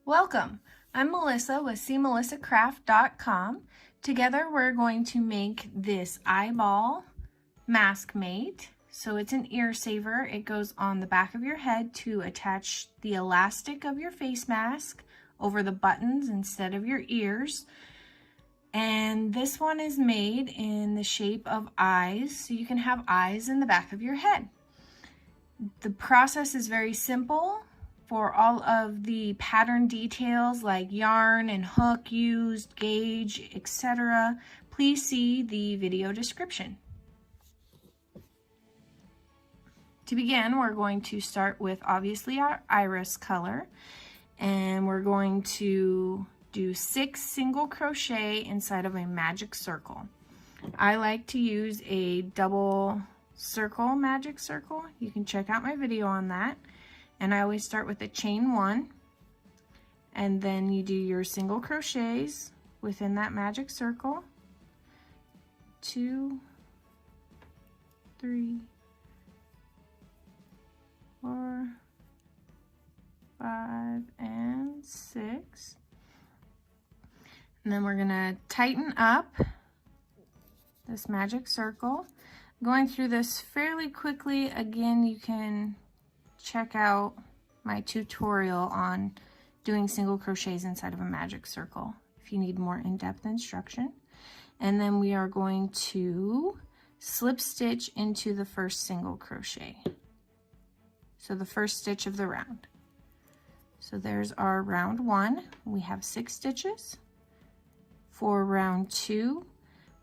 Welcome! I'm Melissa with cmelissacraft.com. Together we're going to make this eyeball mask mate. So it's an ear saver. It goes on the back of your head to attach the elastic of your face mask over the buttons instead of your ears. And this one is made in the shape of eyes, so you can have eyes in the back of your head. The process is very simple. For all of the pattern details like yarn and hook used, gauge, etc., please see the video description. To begin, we're going to start with obviously our iris color, and we're going to do 6 single crochet inside of a magic circle. I like to use a double circle magic circle. You can check out my video on that. And I always start with a chain 1, and then you do your single crochets within that magic circle. 2, 3, 4, 5, and 6. And then we're gonna tighten up this magic circle. Going through this fairly quickly. Again, you can check out my tutorial on doing single crochets inside of a magic circle if you need more in-depth instruction. And then we are going to slip stitch into the first single crochet. So the first stitch of the round. So there's our round 1. We have 6 stitches. For round 2,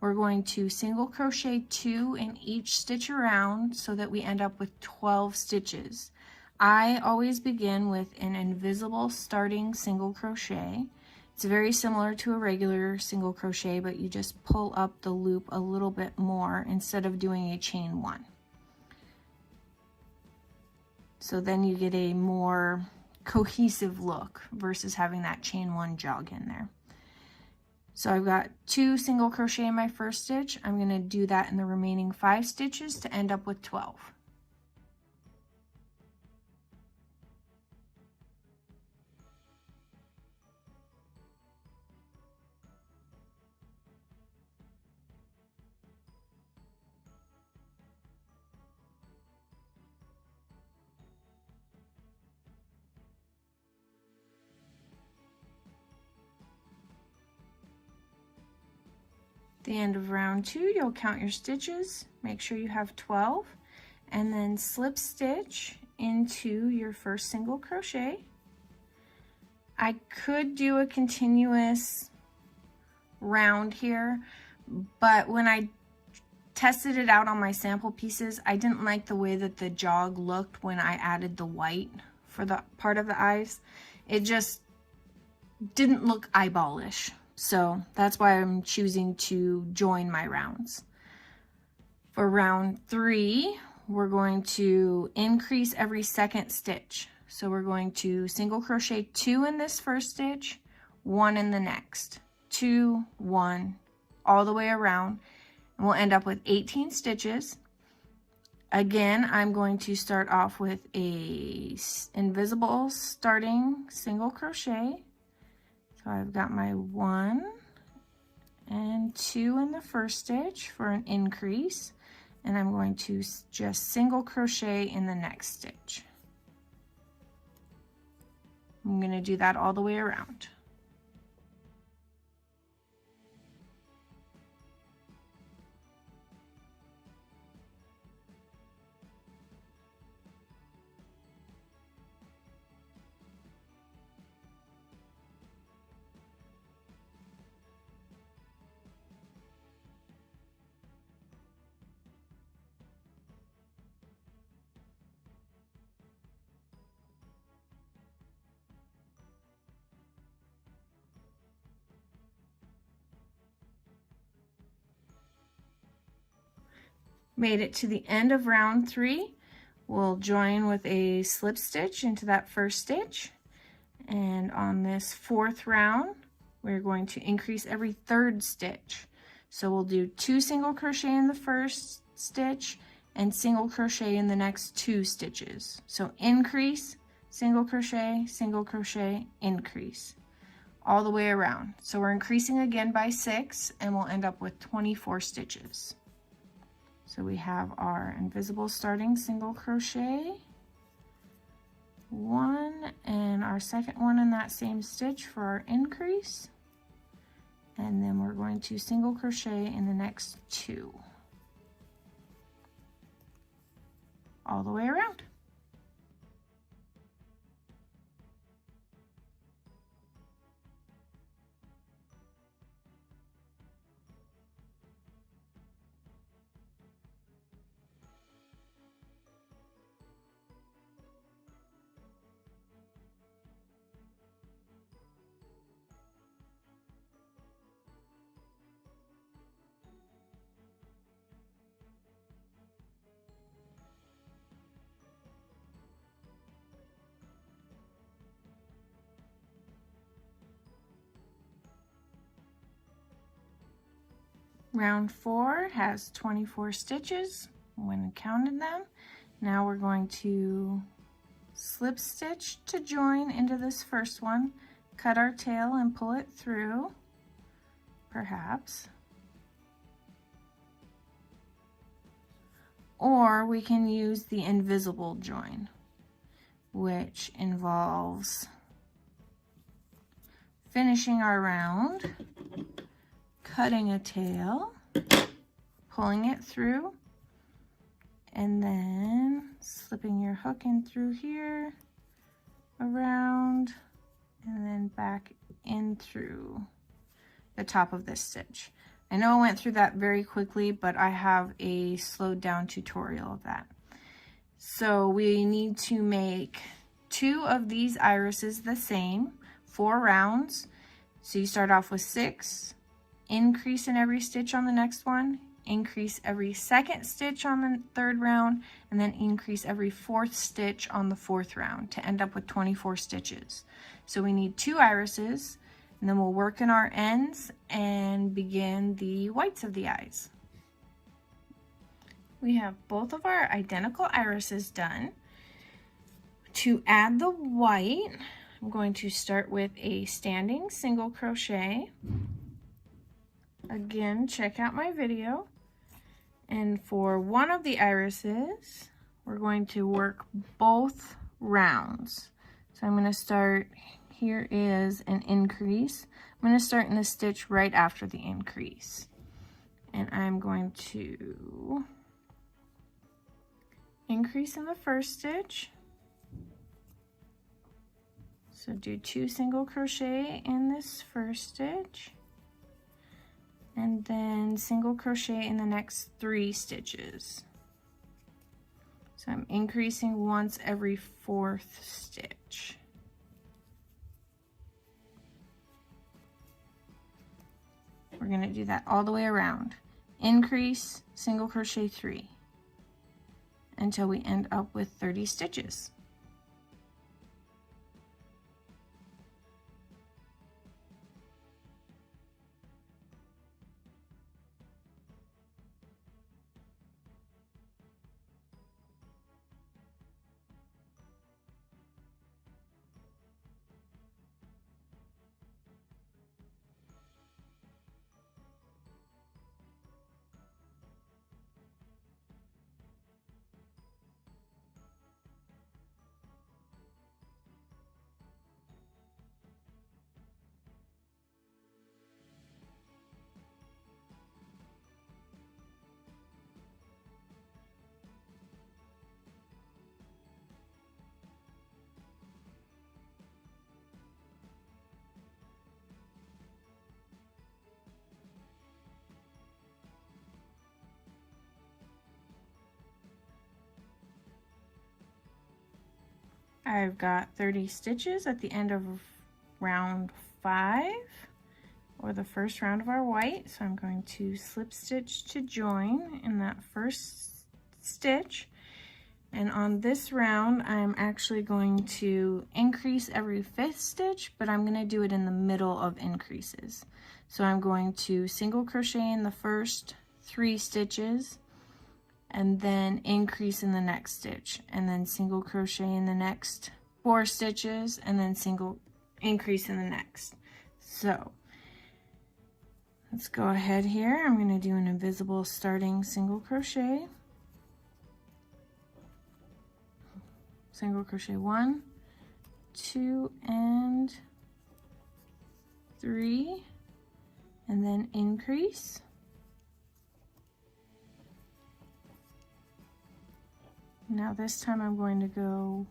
we're going to single crochet 2 in each stitch around so that we end up with 12 stitches. I always begin with an invisible starting single crochet. It's very similar to a regular single crochet, but you just pull up the loop a little bit more instead of doing a chain 1. So then you get a more cohesive look versus having that chain 1 jog in there. So I've got 2 single crochet in my first stitch. I'm going to do that in the remaining 5 stitches to end up with 12. At the end of round 2, you'll count your stitches, make sure you have 12, and then slip stitch into your first single crochet. I could do a continuous round here, but when I tested it out on my sample pieces, I didn't like the way that the jog looked when I added the white for the part of the eyes. It just didn't look eyeballish. So that's why I'm choosing to join my rounds. For round 3, we're going to increase every second stitch. So we're going to single crochet 2 in this first stitch, 1 in the next, 2, 1, all the way around, and we'll end up with 18 stitches. Again, I'm going to start off with a invisible starting single crochet. So I've got my 1 and 2 in the first stitch for an increase, and I'm going to just single crochet in the next stitch. I'm going to do that all the way around. Made it to the end of round 3. We'll join with a slip stitch into that first stitch, and on this 4th round we're going to increase every 3rd stitch. So we'll do 2 single crochet in the first stitch and single crochet in the next 2 stitches. So increase, single crochet, increase all the way around. So we're increasing again by 6 and we'll end up with 24 stitches. So we have our invisible starting single crochet, 1, and our second one in that same stitch for our increase, and then we're going to single crochet in the next 2 all the way around. Round 4 has 24 stitches when I counted them. Now we're going to slip stitch to join into this first one, cut our tail and pull it through, perhaps. Or we can use the invisible join, which involves finishing our round, cutting a tail, pulling it through, and then slipping your hook in through here, around, and then back in through the top of this stitch. I know I went through that very quickly, but I have a slowed down tutorial of that. So we need to make 2 of these irises the same, 4 rounds. So you start off with 6, increase in every stitch on the next one, increase every second stitch on the 3rd round, and then increase every 4th stitch on the 4th round to end up with 24 stitches. So we need 2 irises, and then we'll work in our ends and begin the whites of the eyes. We have both of our identical irises done. To add the white, I'm going to start with a standing single crochet. Again, check out my video. And for one of the irises, we're going to work both rounds. So I'm going to start, here is an increase. I'm going to start in the stitch right after the increase. And I'm going to increase in the first stitch. So do 2 single crochet in this first stitch, and then single crochet in the next 3 stitches. So I'm increasing once every 4th stitch. We're going to do that all the way around. Increase, single crochet 3 until we end up with 30 stitches. I've got 30 stitches at the end of round 5, or the first round of our white. So I'm going to slip stitch to join in that first stitch. And on this round, I'm actually going to increase every 5th stitch, but I'm going to do it in the middle of increases. So I'm going to single crochet in the first 3 stitches, and then increase in the next stitch, and then single crochet in the next 4 stitches, and then single increase in the next. So let's go ahead here. I'm going to do an invisible starting single crochet, single crochet 1, 2, and 3, and then increase. Now this time I'm going to go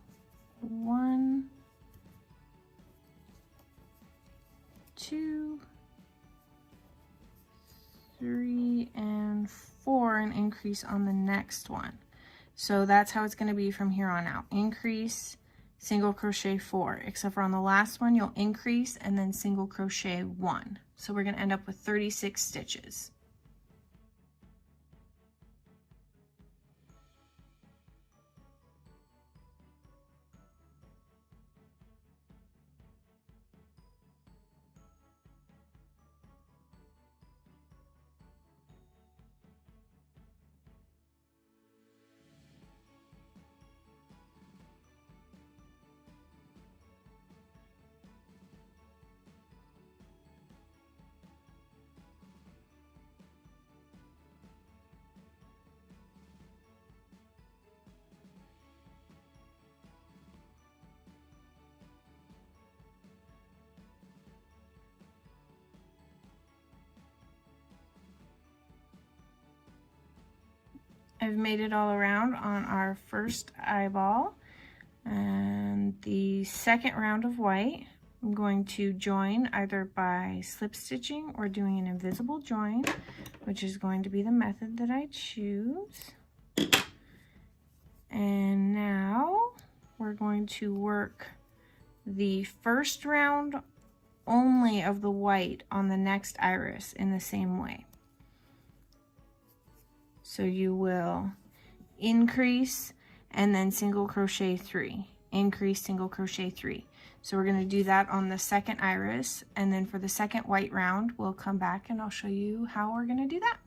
1, 2, 3, and 4, and increase on the next one. So that's how it's going to be from here on out. Increase, single crochet 4, except for on the last one you'll increase and then single crochet 1. So we're going to end up with 36 stitches. I've made it all around on our first eyeball, and the second round of white I'm going to join either by slip stitching or doing an invisible join, which is going to be the method that I choose. And now we're going to work the first round only of the white on the next iris in the same way. So you will increase and then single crochet 3, increase, single crochet 3. So we're going to do that on the second iris, and then for the second white round we'll come back and I'll show you how we're going to do that.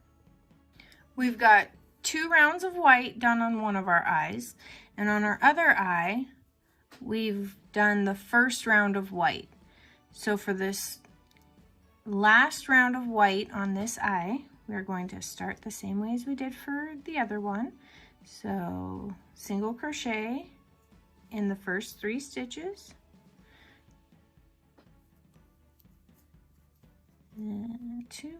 We've got 2 rounds of white done on one of our eyes, and on our other eye we've done the first round of white. So for this last round of white on this eye, we're going to start the same way as we did for the other one. So single crochet in the first 3 stitches, and 2,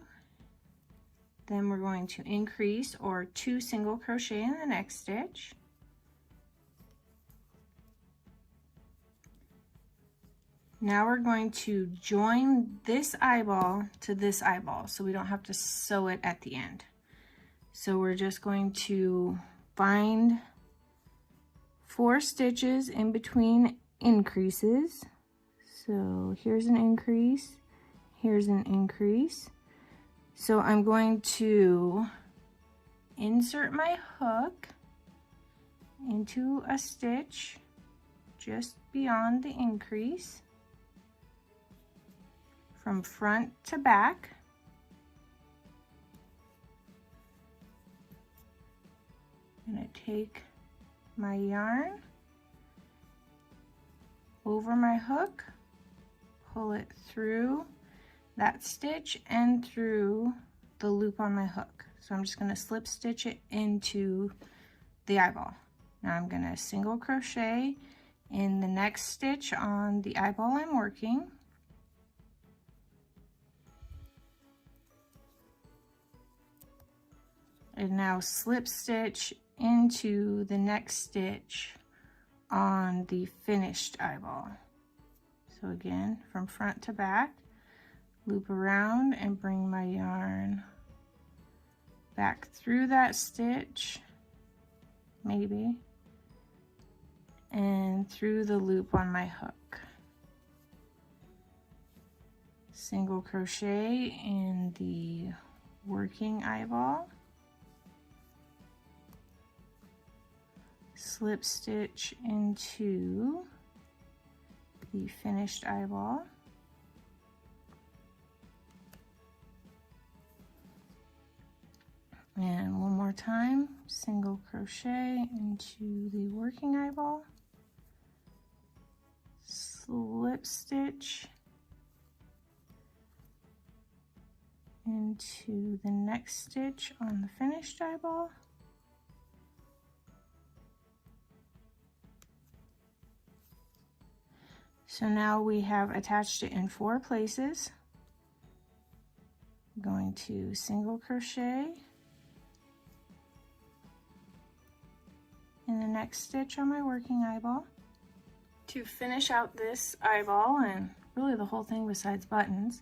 then we're going to increase or 2 single crochet in the next stitch, now we're going to join this eyeball to this eyeball so we don't have to sew it at the end. So we're just going to find 4 stitches in between increases. So here's an increase, here's an increase. So I'm going to insert my hook into a stitch just beyond the increase, from front to back. I'm going to take my yarn over my hook, pull it through that stitch and through the loop on my hook. So I'm just going to slip stitch it into the eyeball. Now I'm going to single crochet in the next stitch on the eyeball I'm working. And now slip stitch into the next stitch on the finished eyeball. So again, from front to back, loop around and bring my yarn back through that stitch, maybe, and through the loop on my hook. Single crochet in the working eyeball, slip stitch into the finished eyeball, and one more time, single crochet into the working eyeball, slip stitch into the next stitch on the finished eyeball. So now we have attached it in 4 places. I'm going to single crochet in the next stitch on my working eyeball. To finish out this eyeball, and really the whole thing besides buttons,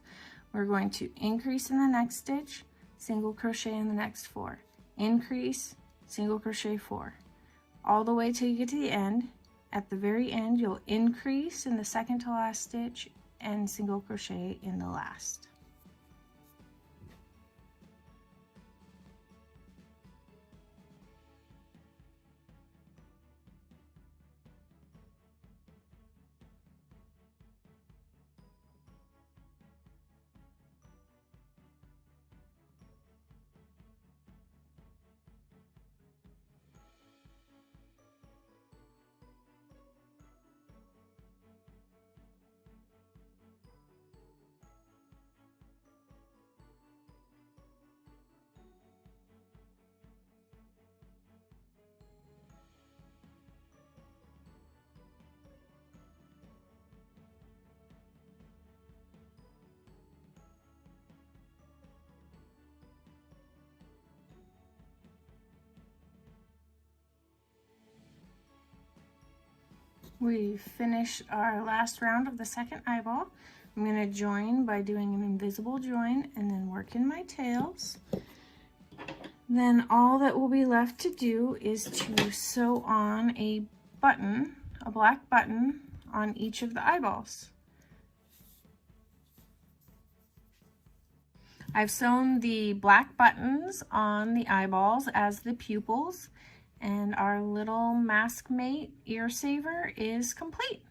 we're going to increase in the next stitch, single crochet in the next 4, increase, single crochet 4, all the way till you get to the end. At the very end, you'll increase in the second to last stitch and single crochet in the last. We finished our last round of the second eyeball. I'm going to join by doing an invisible join and then work in my tails. Then all that will be left to do is to sew on a button, a black button, on each of the eyeballs. I've sewn the black buttons on the eyeballs as the pupils, and our little mask mate ear saver is complete.